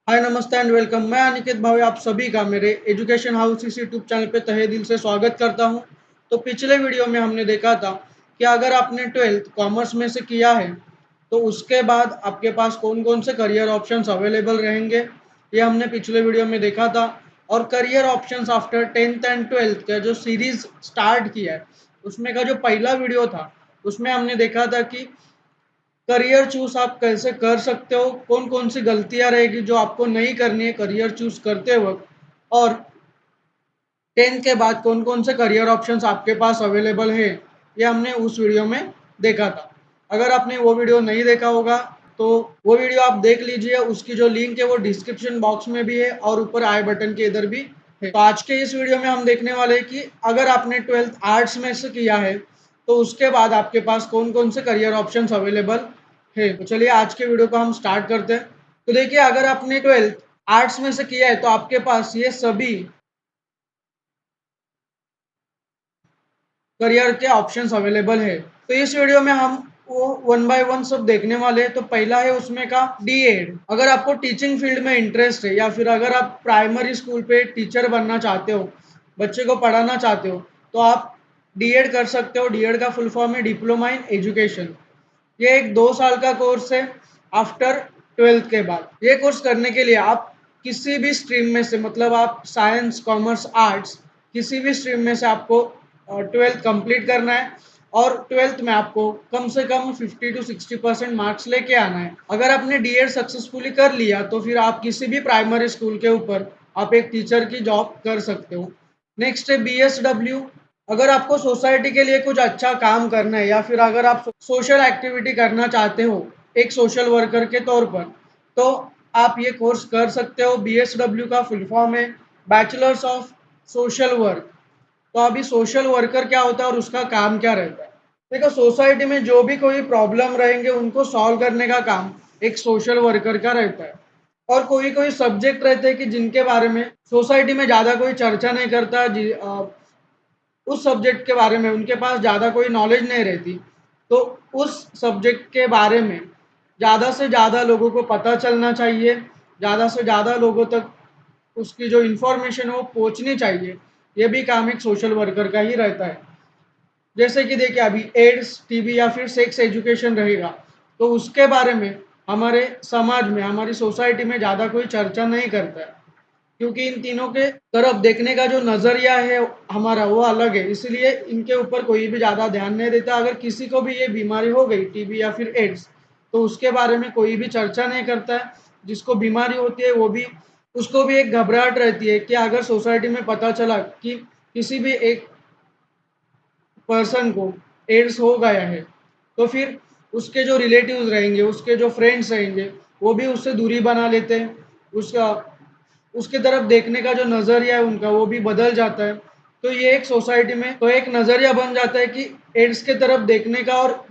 हाय नमस्ते and welcome. मैं अनिकेत भावे आप सभी का मेरे एजुकेशन हाउस इस यूट्यूब चैनल पे तहे दिल से स्वागत करता हूं। तो पिछले वीडियो में हमने देखा था कि अगर आपने ट्वेल्थ कॉमर्स में से किया है तो उसके बाद आपके पास कौन कौन से करियर ऑप्शंस अवेलेबल रहेंगे, ये हमने पिछले वीडियो में देखा था। और career options after tenth and twelfth का जो सीरीज स्टार्ट किया है उसमें का जो पहला वीडियो था उसमें हमने देखा था कि करियर चूज आप कैसे कर सकते हो, कौन कौन सी गलतियां रहेगी जो आपको नहीं करनी है करियर चूज करते वक्त, और 10 के बाद कौन कौन से करियर ऑप्शंस आपके पास अवेलेबल है, ये हमने उस वीडियो में देखा था। अगर आपने वो वीडियो नहीं देखा होगा तो वो वीडियो आप देख लीजिए, उसकी जो लिंक है वो डिस्क्रिप्शन बॉक्स में भी है और ऊपर आई बटन के इधर भी है। तो आज के इस वीडियो में हम देखने वाले हैं कि अगर आपने ट्वेल्थ आर्ट्स में से किया है तो उसके बाद आपके पास कौन कौन से करियर ऑप्शंस अवेलेबल है। तो चलिए आज के वीडियो को हम स्टार्ट करते हैं। तो देखिए, अगर आपने ट्वेल्थ आर्ट्स में से किया है तो आपके पास ये सभी करियर के ऑप्शंस अवेलेबल है। तो इस वीडियो में हम वो वन बाय वन सब देखने वाले हैं। तो पहला है उसमें का डी एड। अगर आपको टीचिंग फील्ड में इंटरेस्ट है या फिर अगर आप प्राइमरी स्कूल पे टीचर बनना चाहते हो, बच्चे को पढ़ाना चाहते हो, तो आप डी एड कर सकते हो। डी एड का फुल फॉर्म है डिप्लोमा इन एजुकेशन। ये एक 2 साल का कोर्स है आफ्टर ट्वेल्थ के बाद। ये कोर्स करने के लिए आप किसी भी स्ट्रीम में से, मतलब आप साइंस कॉमर्स आर्ट्स किसी भी स्ट्रीम में से आपको ट्वेल्थ कंप्लीट करना है और ट्वेल्थ में आपको कम से कम 50 to 60% मार्क्स लेके आना है। अगर आपने डीएड सक्सेसफुली कर लिया तो फिर आप किसी भी प्राइमरी स्कूल के ऊपर आप एक टीचर की जॉब कर सकते हो। नेक्स्ट है बीएसडब्ल्यू। अगर आपको सोसाइटी के लिए कुछ अच्छा काम करना है या फिर अगर आप सोशल एक्टिविटी करना चाहते हो एक सोशल वर्कर के तौर पर, तो आप ये कोर्स कर सकते हो। बीएसडब्ल्यू का फुल फॉर्म है बैचलर्स ऑफ सोशल वर्क। तो अभी सोशल वर्कर क्या होता है और उसका काम क्या रहता है। देखो, सोसाइटी में जो भी कोई प्रॉब्लम रहेंगे उनको सॉल्व करने का काम एक सोशल वर्कर का रहता है। और कोई कोई सब्जेक्ट रहते हैं कि जिनके बारे में सोसाइटी में ज़्यादा कोई चर्चा नहीं करता, उस सब्जेक्ट के बारे में उनके पास ज़्यादा कोई नॉलेज नहीं रहती। तो उस सब्जेक्ट के बारे में ज़्यादा से ज़्यादा लोगों को पता चलना चाहिए, ज़्यादा से ज़्यादा लोगों तक उसकी जो इन्फॉर्मेशन है वो पहुँचनी चाहिए। ये भी काम एक सोशल वर्कर का ही रहता है। जैसे कि देखिए, अभी एड्स, टीबी या फिर सेक्स एजुकेशन रहेगा तो उसके बारे में हमारे समाज में, हमारी सोसाइटी में ज़्यादा कोई चर्चा नहीं करता है, क्योंकि इन तीनों के तरफ देखने का जो नज़रिया है हमारा वो अलग है, इसलिए इनके ऊपर कोई भी ज़्यादा ध्यान नहीं देता। अगर किसी को भी ये बीमारी हो गई, टीबी या फिर एड्स, तो उसके बारे में कोई भी चर्चा नहीं करता है। जिसको बीमारी होती है वो भी, उसको भी एक घबराहट रहती है कि अगर सोसाइटी में पता चला कि किसी भी एक पर्सन को एड्स हो गया है तो फिर उसके जो रिलेटिव्स रहेंगे, उसके जो फ्रेंड्स रहेंगे, वो भी उससे दूरी बना लेते हैं। उसका उसके तरफ देखने का जो नज़रिया है उनका वो भी बदल जाता है। तो ये एक सोसाइटी में तो एक नज़रिया बन जाता है कि एड्स के तरफ देखने का, और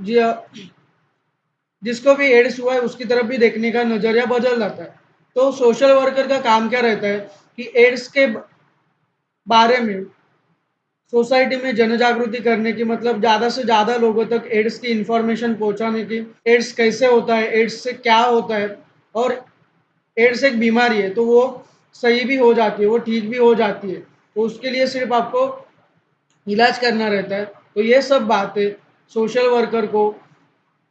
जिसको भी एड्स हुआ है उसकी तरफ भी देखने का नज़रिया बदल जाता है। तो सोशल वर्कर का काम क्या रहता है कि एड्स के बारे में सोसाइटी में जन जागृति करने की, मतलब ज़्यादा से ज़्यादा लोगों तक एड्स की इंफॉर्मेशन पहुंचाने की। एड्स कैसे होता है, एड्स से क्या होता है, और एड्स एक बीमारी है तो वो सही भी हो जाती है, वो ठीक भी हो जाती है, तो उसके लिए सिर्फ आपको इलाज करना रहता है। तो ये सब बातें सोशल वर्कर को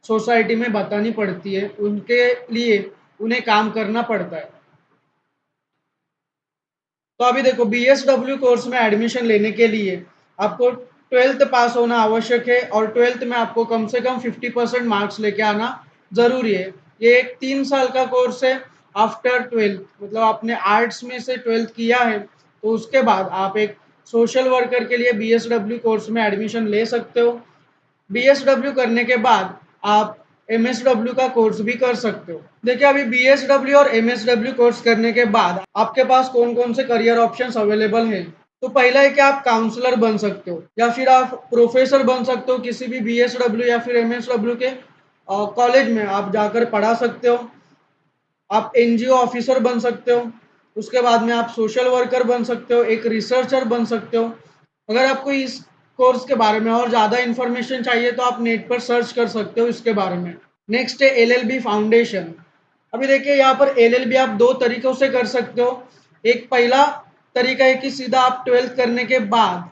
सोसाइटी में बतानी पड़ती है, उनके लिए उन्हें काम करना पड़ता है। तो अभी देखो, बीएसडब्ल्यू कोर्स में एडमिशन लेने के लिए आपको ट्वेल्थ पास होना आवश्यक है और ट्वेल्थ में आपको कम से कम 50% मार्क्स लेके आना ज़रूरी है। ये एक 3 साल का कोर्स है आफ्टर ट्वेल्थ, मतलब आपने आर्ट्स में से ट्वेल्थ किया है तो उसके बाद आप एक सोशल वर्कर के लिए बीएसडब्ल्यू कोर्स में एडमिशन ले सकते हो। बीएसडब्ल्यू करने के बाद आप एमएसडब्ल्यू का कोर्स भी कर सकते हो। देखिए, अभी बीएसडब्ल्यू और एमएसडब्ल्यू कोर्स करने के बाद आपके पास कौन कौन से करियर ऑप्शंस अवेलेबल हैं। तो पहला है कि आप काउंसलर बन सकते हो या फिर आप प्रोफेसर बन सकते हो, किसी भी बीएसडब्ल्यू या फिर एमएसडब्ल्यू के कॉलेज में आप जाकर पढ़ा सकते हो। आप एनजीओ ऑफिसर बन सकते हो, उसके बाद में आप सोशल वर्कर बन सकते हो, एक रिसर्चर बन सकते हो। अगर आपको इस कोर्स के बारे में और ज़्यादा इन्फॉर्मेशन चाहिए तो आप नेट पर सर्च कर सकते हो इसके बारे में। नेक्स्ट है एलएलबी फाउंडेशन। अभी देखिए यहाँ पर एलएलबी आप दो तरीकों से कर सकते हो। एक पहला तरीका है कि सीधा आप 12th करने के बाद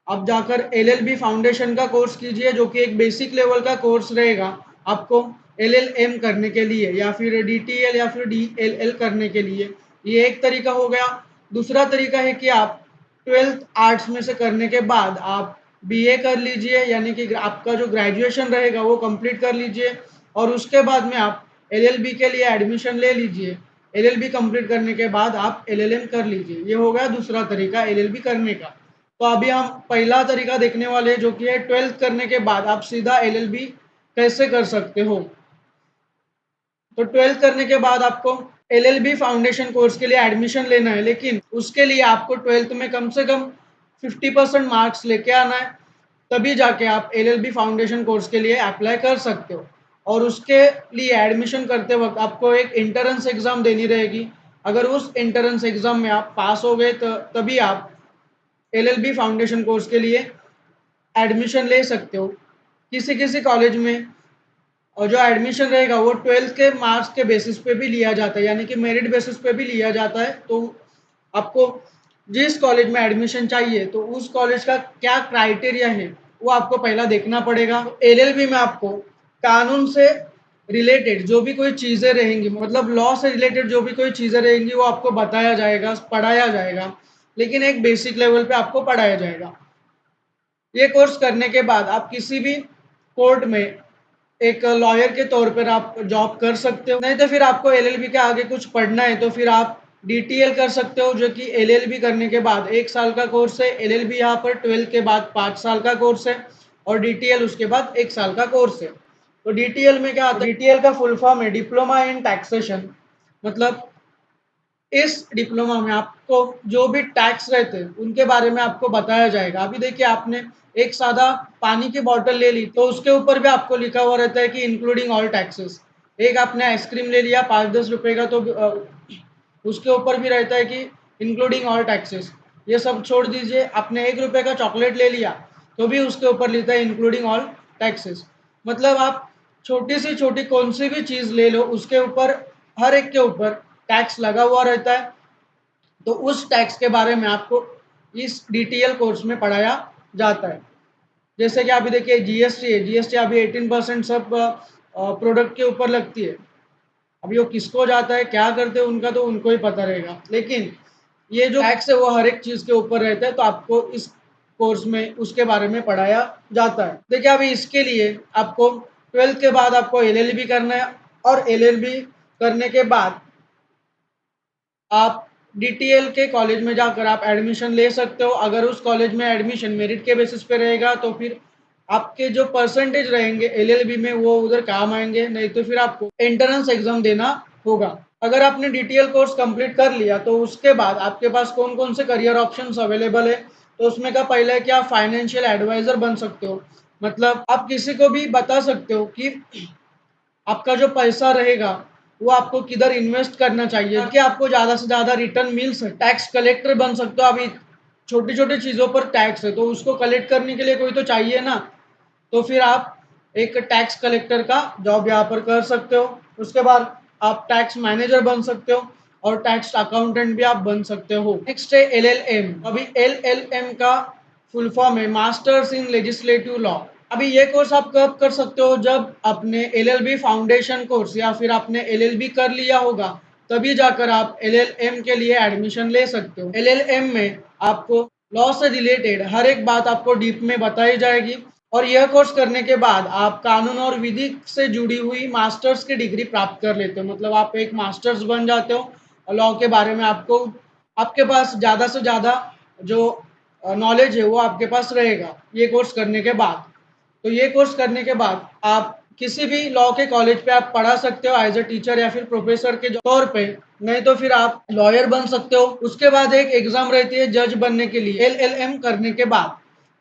आप जाकर एलएलबी फाउंडेशन का कोर्स कीजिए, जो कि एक बेसिक लेवल का कोर्स रहेगा आपको एलएलएम करने के लिए या फिर डीटीएल या फिर डीएलएल करने के लिए। ये एक तरीका हो गया। दूसरा तरीका है कि आप 12th आर्ट्स में से करने के बाद आप बीए कर लीजिए, यानी कि आपका जो ग्रेजुएशन रहेगा वो कंप्लीट कर लीजिए और उसके बाद में आप एलएलबी के लिए एडमिशन ले लीजिए। एलएलबी कंप्लीट करने के बाद आप एलएलएम कर लीजिए। ये हो गया दूसरा तरीका एलएलबी करने का। तो अभी हम पहला तरीका देखने वाले हैं, जो कि है 12th करने के बाद आप सीधा एलएलबी कैसे कर सकते हो। तो 12th करने के बाद आपको एलएलबी फाउंडेशन कोर्स के लिए एडमिशन लेना है, लेकिन उसके लिए आपको 12th में कम से कम 50% मार्क्स लेके आना है, तभी जाके आप एलएलबी फाउंडेशन कोर्स के लिए अप्लाई कर सकते हो। और उसके लिए एडमिशन करते वक्त आपको एक एंट्रेंस एग्ज़ाम देनी रहेगी। अगर उस एंट्रेंस एग्ज़ाम में आप पास हो गए तो तभी आप एलएलबी फाउंडेशन कोर्स के लिए एडमिशन ले सकते हो। किसी किसी कॉलेज में और जो एडमिशन रहेगा वो 12th के मार्क्स के बेसिस पे भी लिया जाता है, यानी कि मेरिट बेसिस पे भी लिया जाता है। तो आपको जिस कॉलेज में एडमिशन चाहिए तो उस कॉलेज का क्या क्राइटेरिया है वो आपको पहला देखना पड़ेगा। एलएलबी में आपको कानून से रिलेटेड जो भी कोई चीज़ें रहेंगी, मतलब लॉ से रिलेटेड जो भी कोई चीज़ें रहेंगी वो आपको बताया जाएगा, पढ़ाया जाएगा, लेकिन एक बेसिक लेवल पे आपको पढ़ाया जाएगा। ये कोर्स करने के बाद आप किसी भी कोर्ट में एक लॉयर के तौर पर आप जॉब कर सकते हो। नहीं तो फिर आपको एलएलबी के आगे कुछ पढ़ना है तो फिर आप डीटीएल कर सकते हो, जो कि एलएलबी करने के बाद 1 साल का कोर्स है। एलएलबी यहाँ पर 12 के बाद 5 साल का कोर्स है और डीटीएल उसके बाद 1 साल का कोर्स है। तो डीटीएल में क्या आता है, डीटीएल का फुल फॉर्म है डिप्लोमा इन टैक्सेशन। मतलब इस डिप्लोमा में आपको जो भी टैक्स रहते हैं उनके बारे में आपको बताया जाएगा। अभी देखिए आपने एक सादा पानी की बॉटल ले ली तो उसके ऊपर भी आपको लिखा हुआ रहता है कि इंक्लूडिंग ऑल टैक्सेस। एक आपने आइसक्रीम ले लिया 5-10 रुपए का तो उसके ऊपर भी रहता है कि इंक्लूडिंग ऑल टैक्सेस। ये सब छोड़ दीजिए, आपने 1 रुपए का चॉकलेट ले लिया तो भी उसके ऊपर लिखा है इंक्लूडिंग ऑल टैक्सेस। मतलब आप छोटी से छोटी कौन सी भी चीज़ ले लो उसके ऊपर, हर एक के ऊपर टैक्स लगा हुआ रहता है। तो उस टैक्स के बारे में आपको इस डीटीएल कोर्स में पढ़ाया जाता है। जैसे कि अभी देखिए जीएसटी है, जीएसटी अभी 18% सब प्रोडक्ट के ऊपर लगती है। अभी वो किसको जाता है, क्या करते हैं, उनका तो उनको ही पता रहेगा, लेकिन ये जो टैक्स है वो हर एक चीज़ के ऊपर रहता है। तो आपको इस कोर्स में उसके बारे में पढ़ाया जाता है। देखिए अभी इसके लिए आपको 12th के बाद आपको एलएलबी करना है और एलएलबी करने के बाद आप डीटीएल के कॉलेज में जाकर आप एडमिशन ले सकते हो। अगर उस कॉलेज में एडमिशन मेरिट के बेसिस पे रहेगा तो फिर आपके जो परसेंटेज रहेंगे एलएलबी में वो उधर काम आएंगे, नहीं तो फिर आपको एंट्रेंस एग्जाम देना होगा। अगर आपने डीटीएल कोर्स कंप्लीट कर लिया तो उसके बाद आपके पास कौन कौन से करियर ऑप्शंस अवेलेबल है, तो उसमें का पहला है कि आप फाइनेंशियल एडवाइजर बन सकते हो। मतलब आप किसी को भी बता सकते हो कि आपका जो पैसा रहेगा वो आपको किधर इन्वेस्ट करना चाहिए कि आपको ज़्यादा से ज़्यादा रिटर्न मिल सके। टैक्स कलेक्टर बन सकते हो। अभी छोटी छोटी चीज़ों पर टैक्स है तो उसको कलेक्ट करने के लिए कोई तो चाहिए ना, तो फिर आप एक टैक्स कलेक्टर का जॉब यहाँ पर कर सकते हो। उसके बाद आप टैक्स मैनेजर बन सकते हो और टैक्स अकाउंटेंट भी आप बन सकते हो। नेक्स्ट है एलएलएम। अभी एलएलएम का फुल फॉर्म है मास्टर्स इन लेजिस्लेटिव लॉ। अभी ये कोर्स आप कब कर सकते हो, जब आपने एलएलबी फाउंडेशन कोर्स या फिर आपने एलएलबी कर लिया होगा, तभी जाकर आप एलएलएम के लिए एडमिशन ले सकते हो। एलएलएम में आपको लॉ से रिलेटेड हर एक बात आपको डीप में बताई जाएगी और यह कोर्स करने के बाद आप कानून और विधि से जुड़ी हुई मास्टर्स की डिग्री प्राप्त कर लेते हो। मतलब आप एक मास्टर्स बन जाते हो और लॉ के बारे में आपको, आपके पास ज़्यादा से ज़्यादा जो नॉलेज है वो आपके पास रहेगा ये कोर्स करने के बाद। तो ये कोर्स करने के बाद आप किसी भी लॉ के कॉलेज पे आप पढ़ा सकते हो एज ए टीचर या फिर प्रोफेसर के तौर पे, नहीं तो फिर आप लॉयर बन सकते हो। उसके बाद एक एग्जाम रहती है जज बनने के लिए एलएलएम करने के बाद।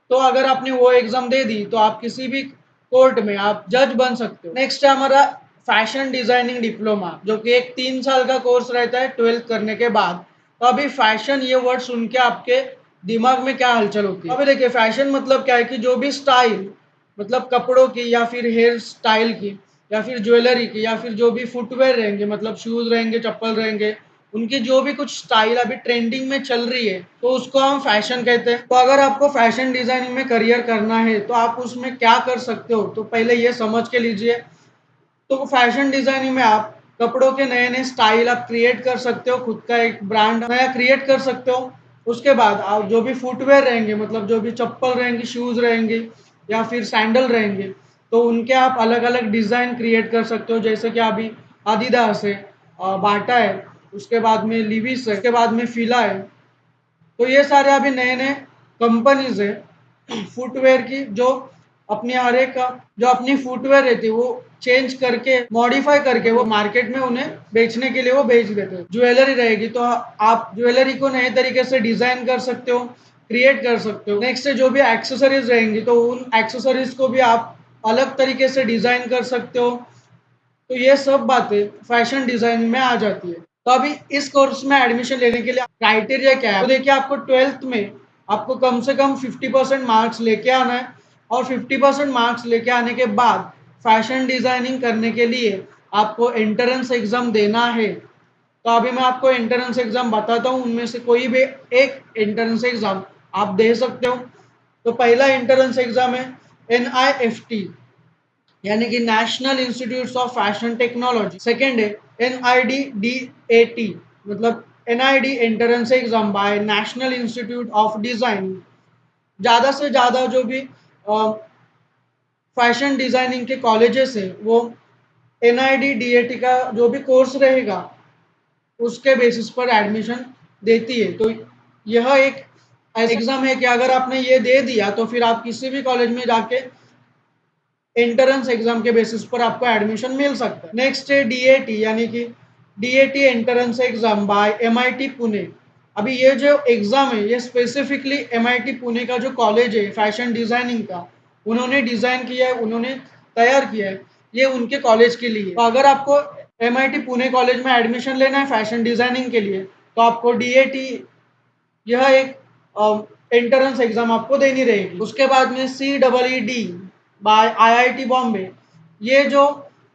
तो अगर आपने वो एग्जाम दे दी तो आप किसी भी कोर्ट में आप जज बन सकते हो। नेक्स्ट है हमारा फैशन डिजाइनिंग डिप्लोमा, जो कि एक 3 साल का कोर्स रहता है 12th करने के बाद। तो अभी फैशन ये वर्ड सुन के आपके दिमाग में क्या हलचल होती है। अभी देखिए फैशन मतलब क्या है कि जो भी स्टाइल, मतलब कपड़ों की या फिर हेयर स्टाइल की, या फिर ज्वेलरी की या फिर जो भी फुटवेयर रहेंगे, मतलब शूज़ रहेंगे, चप्पल रहेंगे, उनकी जो भी कुछ स्टाइल अभी ट्रेंडिंग में चल रही है, तो उसको हम फैशन कहते हैं। तो अगर आपको फैशन डिज़ाइनिंग में करियर करना है, तो आप उसमें क्या कर सकते हो? तो पहले ये समझ के लीजिए। तो फैशन डिज़ाइनिंग में आप कपड़ों के नए-नए स्टाइल आप क्रिएट कर सकते हो, खुद का एक ब्रांड नया क्रिएट कर सकते हो। उसके बाद आप जो भी फुटवियर रहेंगे, मतलब जो भी चप्पल रहेंगी, शूज़ रहेंगे या फिर सैंडल रहेंगे, तो उनके आप अलग-अलग डिज़ाइन क्रिएट कर सकते हो। जैसे कि अभी एडिडास है, बाटा है, उसके बाद में लीविस है, उसके बाद में फिला है। तो ये सारे अभी नए-नए कंपनीज़ है फुटवियर की, जो अपनी हर एक जो अपनी फुटवियर रहती है वो चेंज करके मॉडिफाई करके वो मार्केट में उन्हें बेचने के लिए वो बेच देते हैं। ज्वेलरी रहेगी तो आप ज्वेलरी को नए तरीके से डिज़ाइन कर सकते हो, क्रिएट कर सकते हो। नेक्स्ट जो भी एक्सेसरीज़ रहेंगी तो उन एक्सेसरीज़ को भी आप अलग तरीके से डिज़ाइन कर सकते हो। तो ये सब बातें फैशन डिज़ाइनिंग में आ जाती है। तो अभी इस कोर्स में एडमिशन लेने के लिए क्राइटेरिया क्या है? तो देखिए, आपको 12th में आपको कम से कम 50% मार्क्स लेके आना है और 50% मार्क्स लेके आने के बाद फैशन डिज़ाइनिंग करने के लिए आपको एंट्रेंस एग्ज़ाम देना है। तो अभी मैं आपको एंट्रेंस एग्ज़ाम बताता हूँ, उनमें से कोई भी एक एंट्रेंस एग्ज़ाम आप दे सकते हो। तो पहला एंट्रेंस एग्ज़ाम है NIFT, यानी कि national institute of fashion technology. Second है NIDDAT, मतलब NID entrance exam by national institute of design. ज़्यादा से ज़्यादा जो भी फैशन डिजाइनिंग के कॉलेजेस है वो NIDDAT का जो भी कोर्स रहेगा उसके बेसिस पर एडमिशन देती है। तो यह एक ऐसा एग्जाम है कि अगर आपने ये दे दिया तो फिर आप किसी भी कॉलेज में जाके एंट्रेंस एग्जाम के बेसिस पर आपको एडमिशन मिल सकता है। नेक्स्ट है DAT, यानी कि DAT entrance exam by MIT Pune. अभी ये जो एग्जाम है ये स्पेसिफिकली MIT पुणे का जो कॉलेज है फैशन डिजाइनिंग का, उन्होंने डिजाइन किया है, उन्होंने तैयार किया है, ये उनके कॉलेज के लिए। तो अगर आपको MIT पुणे कॉलेज में एडमिशन लेना है फैशन डिजाइनिंग के लिए, तो आपको DAT यह एक एंट्रेंस एग्जाम आपको देनी रहेगी। उसके बाद में CEED बाय IIT बॉम्बे, ये जो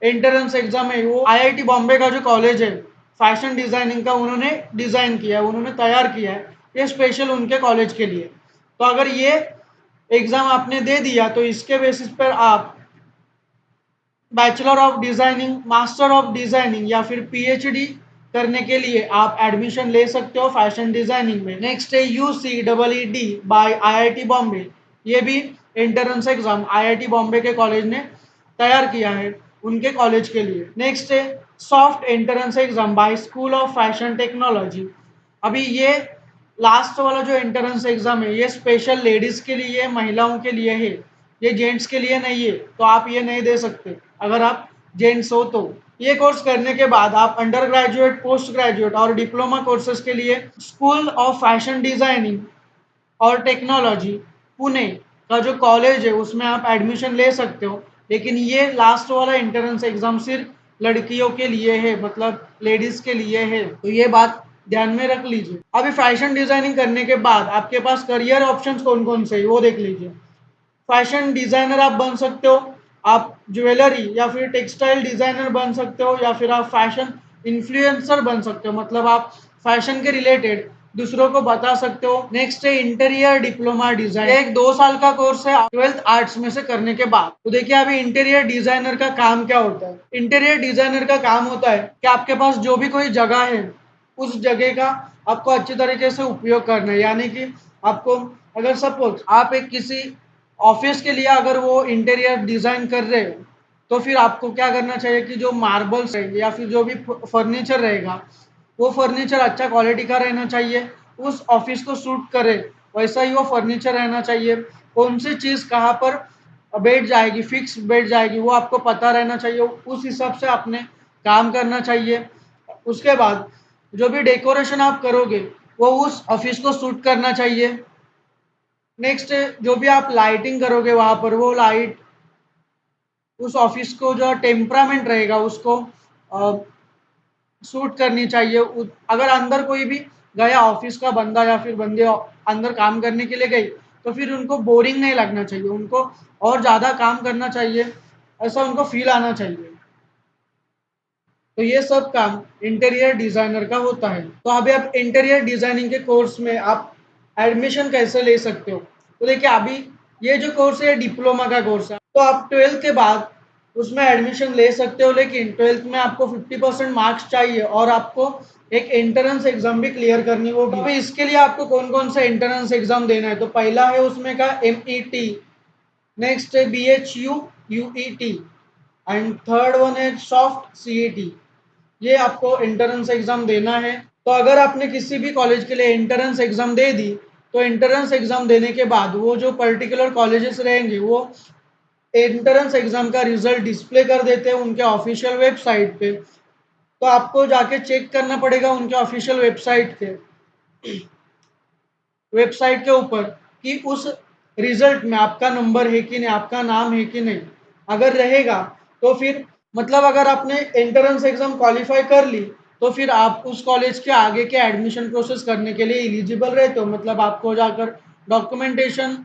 एंट्रेंस एग्जाम है वो IIT बॉम्बे का जो कॉलेज है फैशन डिजाइनिंग का, उन्होंने डिजाइन किया है, उन्होंने तैयार किया है, ये स्पेशल उनके कॉलेज के लिए। तो अगर ये एग्जाम आपने दे दिया तो इसके बेसिस पर आप bachelor of designing, master of designing या फिर PhD करने के लिए आप एडमिशन ले सकते हो फैशन डिजाइनिंग में। नेक्स्ट है UCEED बाय IIT बॉम्बे, ये भी एंट्रेंस एग्जाम IIT बॉम्बे के कॉलेज ने तैयार किया है उनके कॉलेज के लिए। नेक्स्ट है SOFT entrance exam by school of fashion technology. अभी ये लास्ट वाला जो एंट्रेंस एग्जाम है ये स्पेशल लेडीज के लिए, महिलाओं के लिए है, ये जेंट्स के लिए नहीं है। तो आप ये नहीं दे सकते अगर आप जेंट्स हो तो। ये कोर्स करने के बाद आप अंडर ग्रेजुएट, पोस्ट ग्रेजुएट और डिप्लोमा कोर्सेज के लिए स्कूल ऑफ फैशन डिजाइनिंग और टेक्नोलॉजी पुणे का जो कॉलेज है उसमें आप एडमिशन ले सकते हो। लेकिन ये लास्ट वाला एंट्रेंस एग्जाम सिर्फ लड़कियों के लिए है, मतलब लेडीज के लिए है। तो ये बात ध्यान में रख लीजिए। अभी फैशन डिजाइनिंग करने के बाद आपके पास करियर ऑप्शंस कौन कौन से है वो देख लीजिए। फैशन डिजाइनर आप बन सकते हो, आप ज्वेलरी या फिर टेक्सटाइल डिजाइनर बन सकते हो, या फिर आप फैशन इन्फ्लुएंसर बन सकते हो, मतलब आप फैशन के रिलेटेड दूसरों को बता सकते हो। नेक्स्ट है इंटीरियर डिप्लोमा डिजाइन, एक 2 साल का कोर्स है 12th आर्ट्स में से करने के बाद। तो देखिए अभी इंटीरियर डिजाइनर का काम क्या होता है। इंटीरियर डिजाइनर का काम होता है कि आपके पास जो भी कोई जगह है उस जगह का आपको अच्छी तरीके से उपयोग करना है। यानी कि आपको, अगर सपोज आप एक किसी ऑफिस के लिए अगर वो इंटीरियर डिजाइन कर रहे हो, तो फिर आपको क्या करना चाहिए कि जो मार्बल्स रहेंगे या फिर जो भी फर्नीचर रहेगा वो फर्नीचर अच्छा क्वालिटी का रहना चाहिए, उस ऑफिस को सूट करे वैसा ही वो फर्नीचर रहना चाहिए। कौन सी चीज़ कहाँ पर बैठ जाएगी, फिक्स बैठ जाएगी, वो आपको पता रहना चाहिए, उस हिसाब से आपने काम करना चाहिए। उसके बाद जो भी डेकोरेशन आप करोगे वो उस ऑफिस को सूट करना चाहिए। नेक्स्ट जो भी आप लाइटिंग करोगे वहाँ पर, वो लाइट उस ऑफिस को जो टेम्परामेंट रहेगा उसको सूट करनी चाहिए। अगर अंदर कोई भी गया ऑफिस का बंदा या फिर बंदे अंदर काम करने के लिए गई, तो फिर उनको बोरिंग नहीं लगना चाहिए, उनको और ज़्यादा काम करना चाहिए, ऐसा उनको फील आना चाहिए। तो ये सब काम इंटीरियर डिजाइनर का होता है। तो अभी आप इंटीरियर डिजाइनिंग के कोर्स में आप एडमिशन कैसे ले सकते हो? तो देखिए, अभी ये जो कोर्स है डिप्लोमा का कोर्स है, तो आप 12th के बाद उसमें एडमिशन ले सकते हो, लेकिन 12th में आपको 50% मार्क्स चाहिए और आपको एक एंट्रेंस एग्जाम भी क्लियर करनी होगी। तो अभी इसके लिए आपको कौन कौन सा एंट्रेंस एग्जाम देना है? तो पहला है उसमें का MET, नेक्स्ट है BHU UET, and third one है सॉफ्ट CET। ये आपको एंट्रेंस एग्जाम देना है। तो अगर आपने किसी भी कॉलेज के लिए एंट्रेंस एग्जाम दे दी, तो एंट्रेंस एग्जाम देने के बाद वो जो पर्टिकुलर कॉलेजेस रहेंगे वो एंट्रेंस एग्जाम का रिजल्ट डिस्प्ले कर देते हैं उनके ऑफिशियल वेबसाइट पे। तो आपको जाके चेक करना पड़ेगा उनके ऑफिशियल वेबसाइट के ऊपर कि उस रिजल्ट में आपका नंबर है कि नहीं, आपका नाम है कि नहीं। अगर रहेगा तो फिर मतलब अगर आपने एंट्रेंस एग्जाम क्वालिफाई कर ली, तो फिर आप उस कॉलेज के आगे के एडमिशन प्रोसेस करने के लिए एलिजिबल रहते हो। मतलब आपको जाकर डॉक्यूमेंटेशन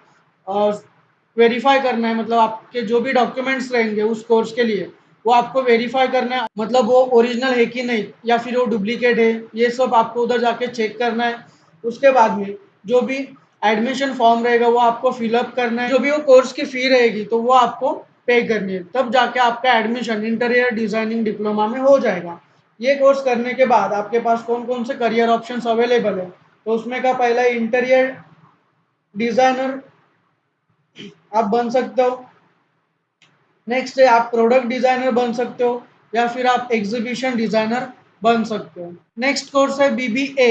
वेरीफाई करना है, मतलब आपके जो भी डॉक्यूमेंट्स रहेंगे उस कोर्स के लिए वो आपको वेरीफाई करना है, मतलब वो ओरिजिनल है कि नहीं या फिर वो डुप्लीकेट है, ये सब आपको उधर जाके चेक करना है। उसके बाद में जो भी एडमिशन फॉर्म रहेगा वो आपको फिलअप करना है, जो भी वो कोर्स की फी रहेगी तो वो आपको पे करनी है, तब जाके आपका एडमिशन इंटीरियर डिजाइनिंग डिप्लोमा में हो जाएगा। ये कोर्स करने के बाद आपके पास कौन कौन से करियर ऑप्शंस अवेलेबल है? तो उसमें का पहला इंटीरियर डिजाइनर आप बन सकते हो। नेक्स्ट है आप प्रोडक्ट डिजाइनर बन सकते हो, या फिर आप एग्जीबिशन डिजाइनर बन सकते हो। नेक्स्ट कोर्स है BBA,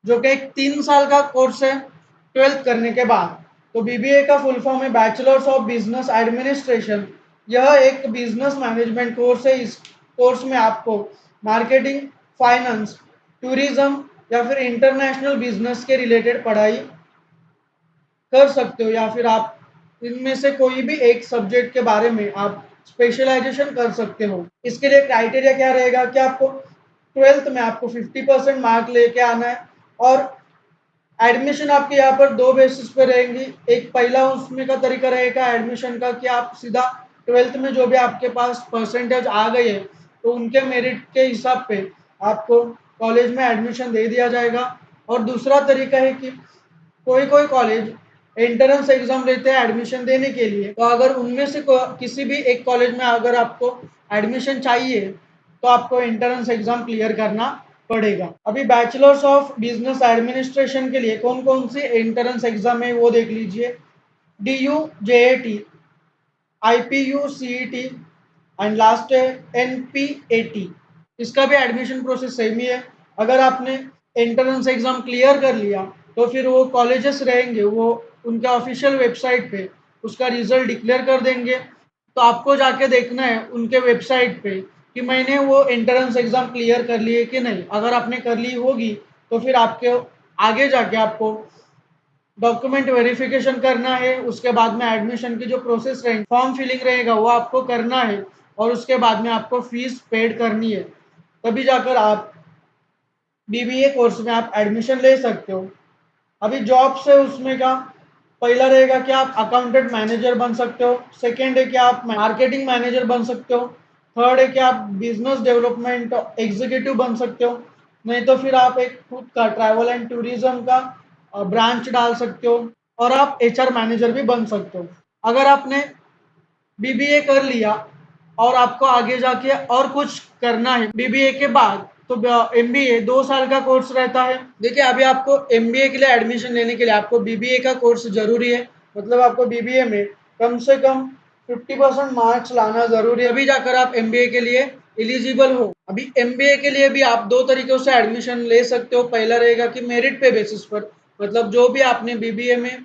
जो कि एक 3 साल का कोर्स है 12th करने के बाद। तो BBA का फुल फॉर्म है बैचलर्स ऑफ बिजनेस एडमिनिस्ट्रेशन। यह एक बिजनेस मैनेजमेंट कोर्स है। इस कोर्स में आपको मार्केटिंग, फाइनेंस, टूरिज्म या फिर इंटरनेशनल बिजनेस के रिलेटेड पढ़ाई कर सकते हो, या फिर आप इनमें से कोई भी एक सब्जेक्ट के बारे में आप स्पेशलाइजेशन कर सकते हो। इसके लिए क्राइटेरिया क्या रहेगा कि आपको 12th में आपको 50% मार्क लेके आना है, और एडमिशन आपके यहाँ पर दो बेसिस पे रहेंगी। एक पहला उसमें का तरीका रहेगा एडमिशन का कि आप सीधा 12th में जो भी आपके पास परसेंटेज आ गई है तो उनके मेरिट के हिसाब पे आपको कॉलेज में एडमिशन दे दिया जाएगा। और दूसरा तरीका है कि कोई कोई कॉलेज एंट्रेंस एग्जाम लेते हैं एडमिशन देने के लिए, तो अगर उनमें से किसी भी एक कॉलेज में अगर आपको एडमिशन चाहिए तो आपको एंट्रेंस एग्जाम क्लियर करना पड़ेगा। अभी बैचलर्स ऑफ बिजनेस एडमिनिस्ट्रेशन के लिए कौन कौन सी एंट्रेंस एग्जाम है वो देख लीजिए। DU JAT, IPU CET, and last है NPAT। इसका भी एडमिशन प्रोसेस सेम ही है। अगर आपने एंट्रेंस एग्जाम क्लियर कर लिया तो फिर वो कॉलेजेस रहेंगे वो उनके ऑफिशियल वेबसाइट पे उसका रिजल्ट डिक्लेयर कर देंगे। तो आपको जाके देखना है उनके वेबसाइट पे कि मैंने वो एंट्रेंस एग्जाम क्लियर कर ली है कि नहीं। अगर आपने कर ली होगी तो फिर आपके आगे जाके आपको डॉक्यूमेंट वेरिफिकेशन करना है। उसके बाद में एडमिशन की जो प्रोसेस रहेगी, फॉर्म फिलिंग रहेगा वो आपको करना है, और उसके बाद में आपको फीस पेड करनी है। तभी जाकर आप BBA कोर्स में आप एडमिशन ले सकते हो। अभी जॉब से उसमें का पहला रहेगा कि आप अकाउंटेंट मैनेजर बन सकते हो, सेकेंड है कि आप मार्केटिंग मैनेजर बन सकते हो, थर्ड है कि आप बिजनेस डेवलपमेंट एग्जीक्यूटिव बन सकते हो, नहीं तो फिर आप एक खुद का ट्रैवल एंड टूरिज्म का ब्रांच डाल सकते हो, और आप HR मैनेजर भी बन सकते हो। अगर आपने BBA कर लिया और आपको आगे जाके और कुछ करना है BBA के बाद, तो MBA 2 साल का कोर्स रहता है। देखिए, अभी आपको MBA के लिए एडमिशन लेने के लिए आपको BBA का कोर्स जरूरी है। मतलब आपको BBA में कम से कम 50% मार्क्स लाना जरूरी है, अभी जाकर आप MBA के लिए एलिजिबल हो। अभी MBA के लिए भी आप दो तरीकों से एडमिशन ले सकते हो। पहला रहेगा कि मेरिट पे बेसिस पर, मतलब जो भी आपने BBA में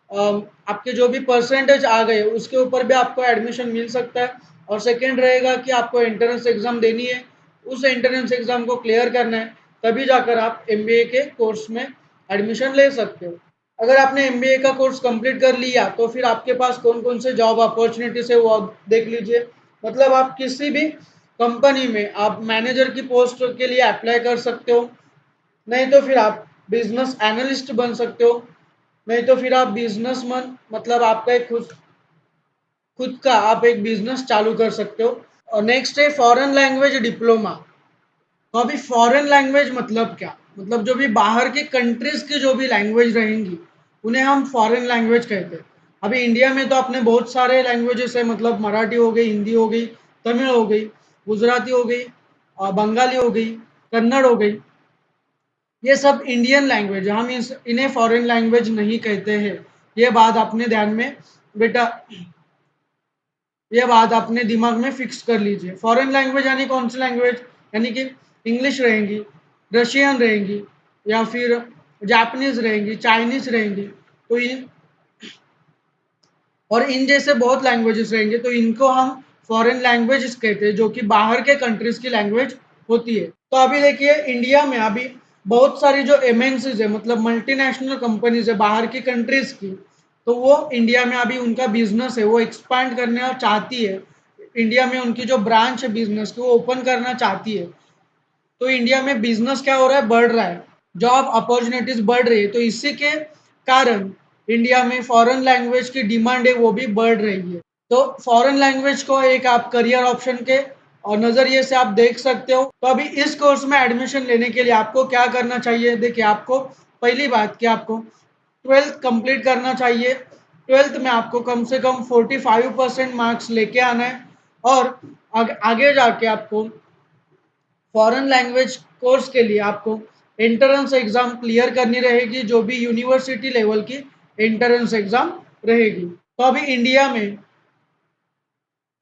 आपके जो भी परसेंटेज आ गए उसके ऊपर भी आपको एडमिशन मिल सकता है। और सेकेंड रहेगा कि आपको एंट्रेंस एग्जाम देनी है, उस एंट्रेंस एग्जाम को क्लियर करना है, तभी जाकर आप MBA के कोर्स में एडमिशन ले सकते हो। अगर आपने MBA का कोर्स कंप्लीट कर लिया तो फिर आपके पास कौन कौन से जॉब अपॉर्चुनिटीज है वो आप देख लीजिए। मतलब आप किसी भी कंपनी में आप मैनेजर की पोस्ट के लिए अप्लाई कर सकते हो, नहीं तो फिर आप बिजनेस एनालिस्ट बन सकते हो, नहीं तो फिर आप बिजनेसमैन, मतलब आपका एक खुद खुद का आप एक बिजनेस चालू कर सकते हो। और नेक्स्ट है फॉरेन लैंग्वेज डिप्लोमा। तो अभी फॉरेन लैंग्वेज मतलब क्या, मतलब जो भी बाहर की कंट्रीज की जो भी लैंग्वेज रहेंगी उन्हें हम फॉरेन लैंग्वेज कहते हैं। अभी इंडिया में तो अपने बहुत सारे लैंग्वेजेस है, मतलब मराठी हो गई, हिंदी हो गई, तमिल हो गई, गुजराती हो गई, बंगाली हो गई, कन्नड़ हो गई। ये सब इंडियन लैंग्वेज है, हम इन्हें फॉरेन लैंग्वेज नहीं कहते हैं। ये बात अपने ध्यान में बेटा, ये बात अपने दिमाग में फिक्स कर लीजिए। फॉरेन लैंग्वेज यानी कौन सी लैंग्वेज, यानी कि इंग्लिश रहेंगी, रशियन रहेंगी, या फिर जापानीज रहेंगी, चाइनीज रहेंगी। तो इन और इन जैसे बहुत लैंग्वेजेस रहेंगे, तो इनको हम फॉरेन लैंग्वेजेस कहते हैं, जो कि बाहर के कंट्रीज की लैंग्वेज होती है। तो अभी देखिए इंडिया में अभी बहुत सारी जो एमएनसीज है, मतलब मल्टीनेशनल कंपनीज है बाहर की कंट्रीज की, तो वो इंडिया में अभी उनका बिजनेस है वो एक्सपांड करना चाहती है। इंडिया में उनकी जो ब्रांच है बिजनेस की वो ओपन करना चाहती है। तो इंडिया में बिजनेस क्या हो रहा है, बढ़ रहा है, जॉब अपॉर्चुनिटीज बढ़ रही है। तो इसी के कारण इंडिया में फॉरेन लैंग्वेज की डिमांड है वो भी बढ़ रही है। तो फॉरेन लैंग्वेज को एक आप करियर ऑप्शन के और नज़रिए से आप देख सकते हो। तो अभी इस कोर्स में एडमिशन लेने के लिए आपको क्या करना चाहिए, देखिए आपको पहली बात कि आपको 12th कंप्लीट करना चाहिए। 12th में आपको कम से कम 45% मार्क्स लेके आना है। और आगे जाके आपको फॉरेन लैंग्वेज कोर्स के लिए आपको एंट्रेंस एग्जाम क्लियर करनी रहेगी, जो भी यूनिवर्सिटी लेवल की एंट्रेंस एग्जाम रहेगी। तो अभी इंडिया में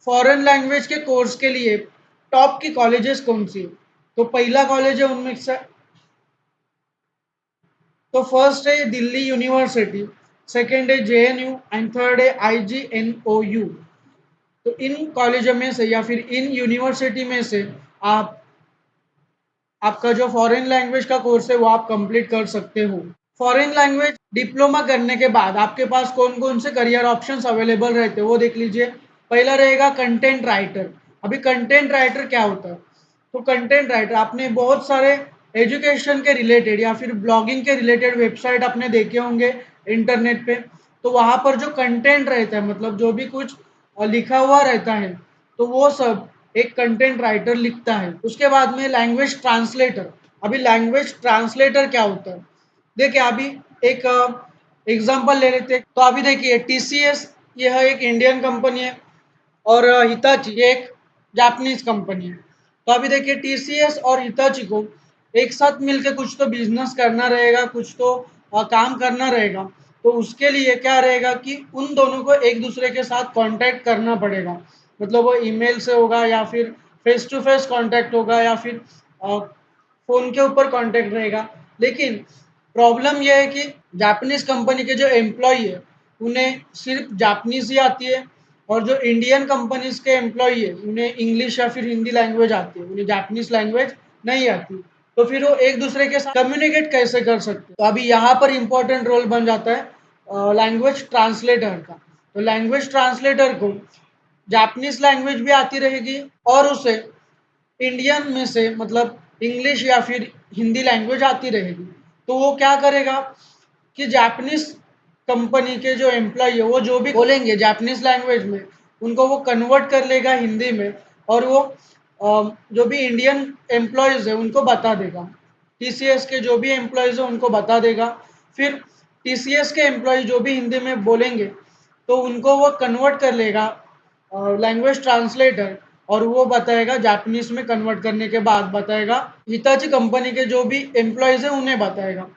फॉरेन लैंग्वेज के कोर्स के लिए टॉप की कॉलेजेस कौन सी है? तो पहला कॉलेज है उनमें से, तो फर्स्ट है दिल्ली यूनिवर्सिटी, सेकंड है जेएनयू एंड थर्ड है आईजीएनओयू। तो इन कॉलेजों में से या फिर इन यूनिवर्सिटी में से आप आपका जो फॉरेन लैंग्वेज का कोर्स है वो आप कंप्लीट कर सकते हो। फॉरेन लैंग्वेज डिप्लोमा करने के बाद आपके पास कौन कौन से करियर ऑप्शंस अवेलेबल रहते हैं वो देख लीजिए। पहला रहेगा कंटेंट राइटर। अभी कंटेंट राइटर क्या होता है, तो कंटेंट राइटर आपने बहुत सारे एजुकेशन के रिलेटेड या फिर ब्लॉगिंग के रिलेटेड वेबसाइट आपने देखे होंगे इंटरनेट पे। तो वहाँ पर जो कंटेंट रहता है, मतलब जो भी कुछ लिखा हुआ रहता है, तो वो सब एक कंटेंट राइटर लिखता है। उसके बाद में लैंग्वेज ट्रांसलेटर। अभी लैंग्वेज ट्रांसलेटर क्या होता है, देखिए अभी एक एग्जांपल ले लेते हैं। तो अभी देखिए टीसीएस यह एक इंडियन कंपनी है और हिताची ये एक जापानीज कंपनी है। तो अभी देखिए टीसीएस और हिताची को एक साथ मिलकर कुछ तो बिजनेस करना रहेगा, कुछ तो काम करना रहेगा। तो उसके लिए क्या रहेगा कि उन दोनों को एक दूसरे के साथ कांटेक्ट करना पड़ेगा, मतलब वो ईमेल से होगा या फिर फेस टू फेस कांटेक्ट होगा या फिर फोन के ऊपर कांटेक्ट रहेगा। लेकिन प्रॉब्लम यह है कि जापानीज कंपनी के जो एम्प्लॉय है उन्हें सिर्फ जापानीज ही आती है, और जो इंडियन कंपनीज के एम्प्लॉय है उन्हें इंग्लिश या फिर हिंदी लैंग्वेज आती है, उन्हें जापानीज लैंग्वेज नहीं आती। तो फिर वो एक दूसरे के साथ कम्युनिकेट कैसे कर सकते हैं? तो अभी यहाँ पर इंपॉर्टेंट रोल बन जाता है लैंग्वेज ट्रांसलेटर का। तो लैंग्वेज ट्रांसलेटर को जापानीज लैंग्वेज भी आती रहेगी और उसे इंडियन में से मतलब इंग्लिश या फिर हिंदी लैंग्वेज आती रहेगी। तो वो क्या करेगा कि जापानीज कंपनी के जो एम्प्लॉय है वो जो भी बोलेंगे जापानीज लैंग्वेज में उनको वो कन्वर्ट कर लेगा हिंदी में, और वो जो भी इंडियन एम्प्लॉयज़ है उनको बता देगा। टीसीएस के जो भी एम्प्लॉयज़ है उनको बता देगा। फिर टीसीएस के एम्प्लॉय जो भी हिंदी में बोलेंगे तो उनको वो कन्वर्ट कर लेगा लैंग्वेज ट्रांसलेटर, और वो बताएगा जापानीज में कन्वर्ट करने के बाद बताएगा हिताची कंपनी के जो भी एम्प्लॉयज है उन्हें बताएगा।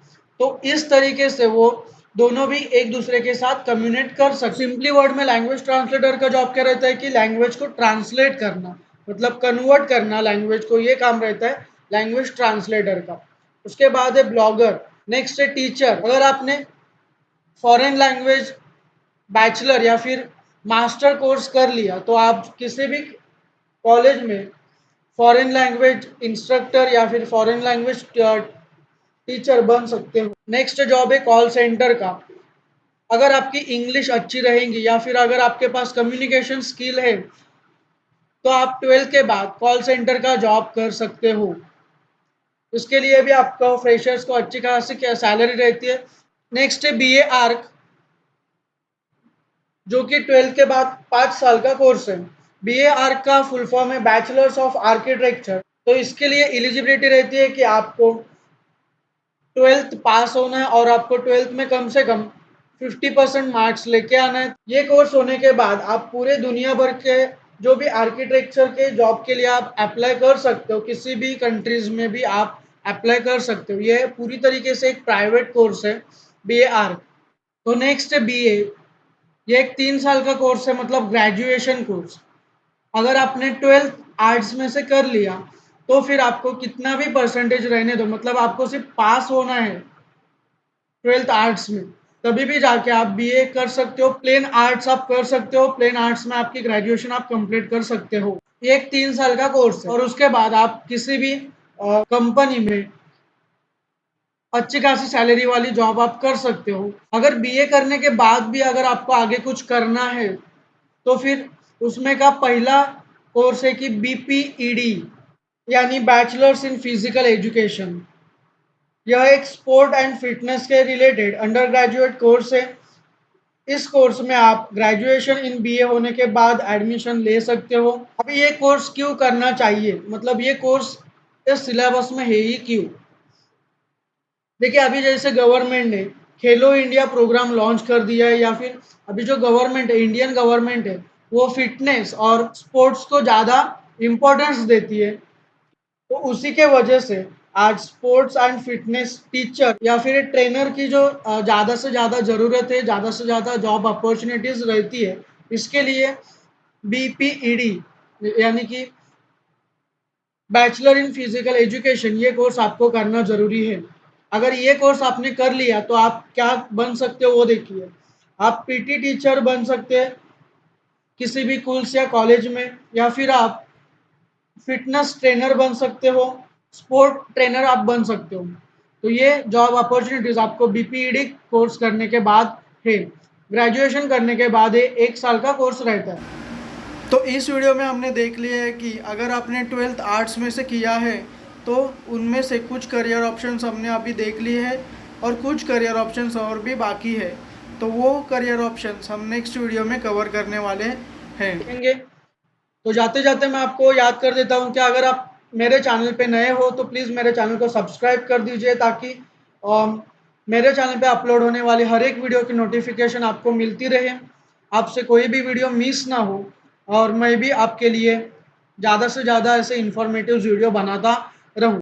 तो इस तरीके से वो दोनों भी एक दूसरे के साथ कम्युनिकेट कर सकते। सिंपली वर्ड में लैंग्वेज ट्रांसलेटर का जॉब क्या रहता है कि लैंग्वेज को ट्रांसलेट करना, मतलब कन्वर्ट करना लैंग्वेज को, ये काम रहता है लैंग्वेज ट्रांसलेटर का। उसके बाद है ब्लॉगर, नेक्स्ट है टीचर। अगर आपने फॉरेन लैंग्वेज बैचलर या फिर मास्टर कोर्स कर लिया तो आप किसी भी कॉलेज में फॉरेन लैंग्वेज इंस्ट्रक्टर या फिर फॉरेन लैंग्वेज टीचर बन सकते हो। नेक्स्ट जॉब है कॉल सेंटर का। अगर आपकी इंग्लिश अच्छी रहेंगी या फिर अगर आपके पास कम्युनिकेशन स्किल है तो आप 12th के बाद कॉल सेंटर का जॉब कर सकते हो। उसके लिए भी आपको फ्रेशर्स को अच्छी खासी सैलरी रहती है। नेक्स्ट है बीए आर्क, जो कि 12th के बाद 5 साल का कोर्स है। BAR का फुल फॉर्म है बैचलर्स ऑफ आर्किटेक्चर। तो इसके लिए एलिजिबिलिटी रहती है कि आपको 12th पास होना है और आपको 12th में कम से कम 50% मार्क्स लेके आना है। ये कोर्स होने के बाद आप पूरे दुनिया भर के जो भी आर्किटेक्चर के जॉब के लिए आप अप्लाई कर सकते हो, किसी भी कंट्रीज में भी आप अप्लाई कर सकते हो। ये पूरी तरीके से एक प्राइवेट कोर्स है BAR। तो नेक्स्ट है BA। ये एक 3 साल का कोर्स है, मतलब ग्रेजुएशन कोर्स। अगर आपने 12th आर्ट्स में से कर लिया तो फिर आपको कितना भी परसेंटेज रहने दो, मतलब आपको सिर्फ पास होना है 12th आर्ट्स में, तभी भी जाके आप BA कर सकते हो। प्लेन आर्ट्स आप कर सकते हो, प्लेन आर्ट्स में आपकी ग्रेजुएशन आप कंप्लीट कर सकते हो। ये एक 3 साल का कोर्स है और उसके बाद आप किसी भी कंपनी में अच्छी खासी सैलरी वाली जॉब आप कर सकते हो। अगर BA करने के बाद भी अगर आपको आगे कुछ करना है तो फिर उसमें का पहला कोर्स है कि BPED, यानी बैचलर्स इन फिजिकल एजुकेशन। यह एक स्पोर्ट एंड फिटनेस के रिलेटेड अंडर ग्रेजुएट कोर्स है। इस कोर्स में आप ग्रेजुएशन इन BA होने के बाद एडमिशन ले सकते हो। अभी ये कोर्स क्यों करना चाहिए, मतलब ये कोर्स इस सिलेबस में है ही क्यों? देखिए, अभी जैसे गवर्नमेंट ने खेलो इंडिया प्रोग्राम लॉन्च कर दिया है, या फिर अभी जो गवर्नमेंट है, इंडियन गवर्नमेंट है, वो फिटनेस और स्पोर्ट्स को ज़्यादा इम्पोर्टेंस देती है। तो उसी के वजह से आज स्पोर्ट्स एंड फिटनेस टीचर या फिर ट्रेनर की जो ज़्यादा से ज़्यादा ज़रूरत है, ज़्यादा से ज़्यादा जॉब अपॉर्चुनिटीज़ रहती है। इसके लिए BPED यानी कि बैचलर इन फिजिकल एजुकेशन, ये कोर्स आपको करना ज़रूरी है। अगर ये कोर्स आपने कर लिया तो आप क्या बन सकते हो वो देखिए। आप PT टीचर बन सकते हैं किसी भी स्कूल्स या कॉलेज में, या फिर आप फिटनेस ट्रेनर बन सकते हो, स्पोर्ट ट्रेनर आप बन सकते हो। तो ये जॉब अपॉर्चुनिटीज़ आपको BPED कोर्स करने के बाद है। ग्रेजुएशन करने के बाद ये 1 साल का कोर्स रहता है। तो इस वीडियो में हमने देख लिया है कि अगर आपने 12th आर्ट्स में से किया है तो उनमें से कुछ करियर ऑप्शंस हमने अभी देख लिए हैं और कुछ करियर ऑप्शंस और भी बाकी है। तो वो करियर ऑप्शंस हम नेक्स्ट वीडियो में कवर करने वाले हैं। तो जाते जाते मैं आपको याद कर देता हूँ कि अगर आप मेरे चैनल पे नए हो तो प्लीज़ मेरे चैनल को सब्सक्राइब कर दीजिए, ताकि मेरे चैनल पे अपलोड होने वाली हर एक वीडियो की नोटिफिकेशन आपको मिलती रहे, आपसे कोई भी वीडियो मिस ना हो, और मैं भी आपके लिए ज़्यादा से ज़्यादा ऐसे इन्फॉर्मेटिव वीडियो बनाता रहूँ।